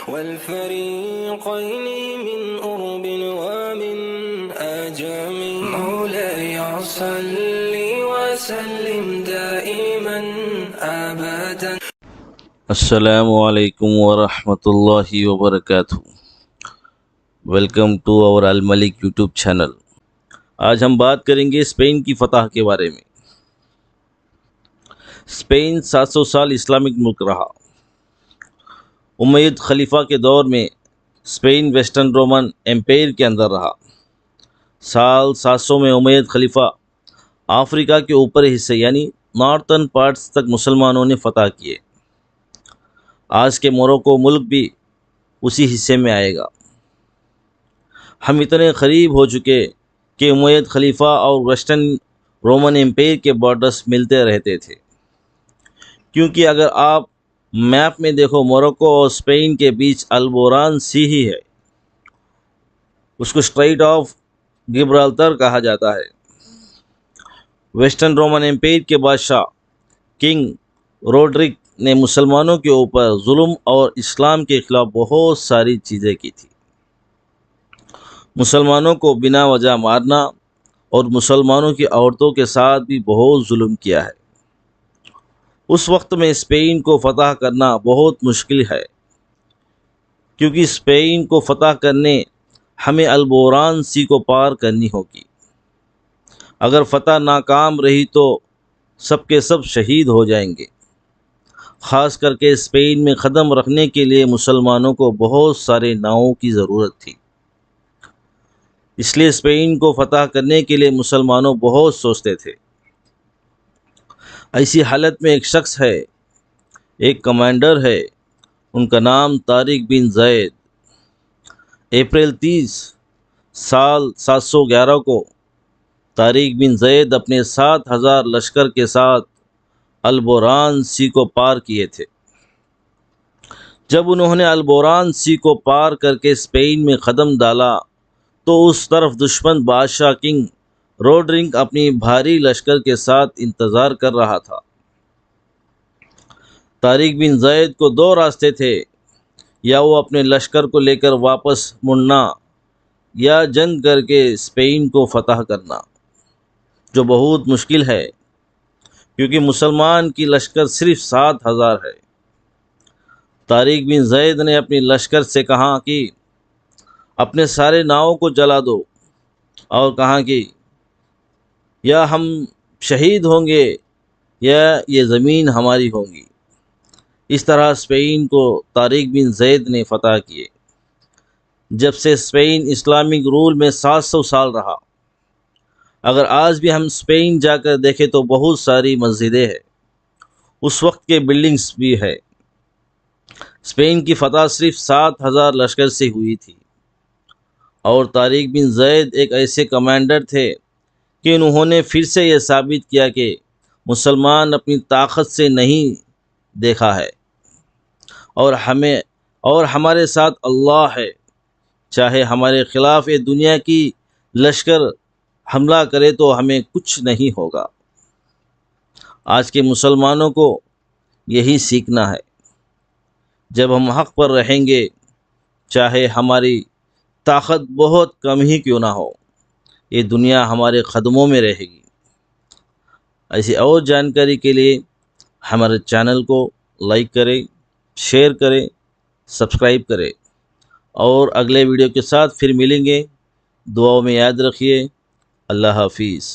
والفريقين من أرب ومن آجام مولاي صل وسلم دائما أبدا. السلام علیکم ورحمۃ اللہ وبرکاتہ. ویلکم ٹو اور الملک یوٹیوب چینل. آج ہم بات کریں گے اسپین کی فتح کے بارے میں. اسپین 700 سال اسلامک ملک رہا. امید خلیفہ کے دور میں اسپین ویسٹرن رومن ایمپائر کے اندر رہا. سال 700 میں امید خلیفہ افریقہ کے اوپری حصے یعنی نارتھرن پارٹس تک مسلمانوں نے فتح کیے. آج کے موروکو ملک بھی اسی حصے میں آئے گا. ہم اتنے قریب ہو چکے کہ امید خلیفہ اور ویسٹرن رومن ایمپائر کے بارڈرز ملتے رہتے تھے، کیونکہ اگر آپ میپ میں دیکھو موروکو اور اسپین کے بیچ البوران سی ہی ہے. اس کو اسٹریٹ آف گبرالتر کہا جاتا ہے. ویسٹرن رومن ایمپائر کے بادشاہ کنگ روڈرک نے مسلمانوں کے اوپر ظلم اور اسلام کے خلاف بہت ساری چیزیں کی تھی. مسلمانوں کو بنا وجہ مارنا اور مسلمانوں کی عورتوں کے ساتھ بھی بہت ظلم کیا ہے. اس وقت میں اسپین کو فتح کرنا بہت مشکل ہے، کیونکہ اسپین کو فتح کرنے ہمیں البوران سی کو پار کرنی ہوگی. اگر فتح ناکام رہی تو سب کے سب شہید ہو جائیں گے. خاص کر کے اسپین میں قدم رکھنے کے لیے مسلمانوں کو بہت سارے ناؤں کی ضرورت تھی. اس لیے اسپین کو فتح کرنے کے لیے مسلمانوں بہت سوچتے تھے. ایسی حالت میں ایک شخص ہے، ایک کمانڈر ہے، ان کا نام طارق بن زید. اپریل 30 سال 711 کو طارق بن زید اپنے 7000 لشکر کے ساتھ البوران سی کو پار کیے تھے. جب انہوں نے البوران سی کو پار کر کے اسپین میں قدم ڈالا تو اس طرف دشمن بادشاہ کنگ روڈرک اپنی بھاری لشکر کے ساتھ انتظار کر رہا تھا. طارق بن زید کو دو راستے تھے، یا وہ اپنے لشکر کو لے کر واپس مڑنا یا جنگ کر کے اسپین کو فتح کرنا، جو بہت مشکل ہے کیونکہ مسلمان کی لشکر صرف 7000 ہے. طارق بن زید نے اپنی لشکر سے کہا کہ اپنے سارے ناؤں کو جلا دو، اور کہا کہ یا ہم شہید ہوں گے یا یہ زمین ہماری ہوگی. اس طرح اسپین کو طارق بن زید نے فتح کیے. جب سے اسپین اسلامک رول میں 700 سال رہا. اگر آج بھی ہم اسپین جا کر دیکھیں تو بہت ساری مسجدیں ہیں، اس وقت کے بلڈنگز بھی ہے. اسپین کی فتح صرف 7000 لشکر سے ہوئی تھی، اور طارق بن زید ایک ایسے کمانڈر تھے کہ انہوں نے پھر سے یہ ثابت کیا کہ مسلمان اپنی طاقت سے نہیں دیکھا ہے، اور ہمارے ساتھ اللہ ہے. چاہے ہمارے خلاف یہ دنیا کی لشکر حملہ کرے تو ہمیں کچھ نہیں ہوگا. آج کے مسلمانوں کو یہی سیکھنا ہے. جب ہم حق پر رہیں گے، چاہے ہماری طاقت بہت کم ہی کیوں نہ ہو، یہ دنیا ہمارے قدموں میں رہے گی. ایسی اور جانکاری کے لیے ہمارے چینل کو لائک کریں، شیئر کریں، سبسکرائب کریں، اور اگلے ویڈیو کے ساتھ پھر ملیں گے. دعاؤں میں یاد رکھیے. اللہ حافظ.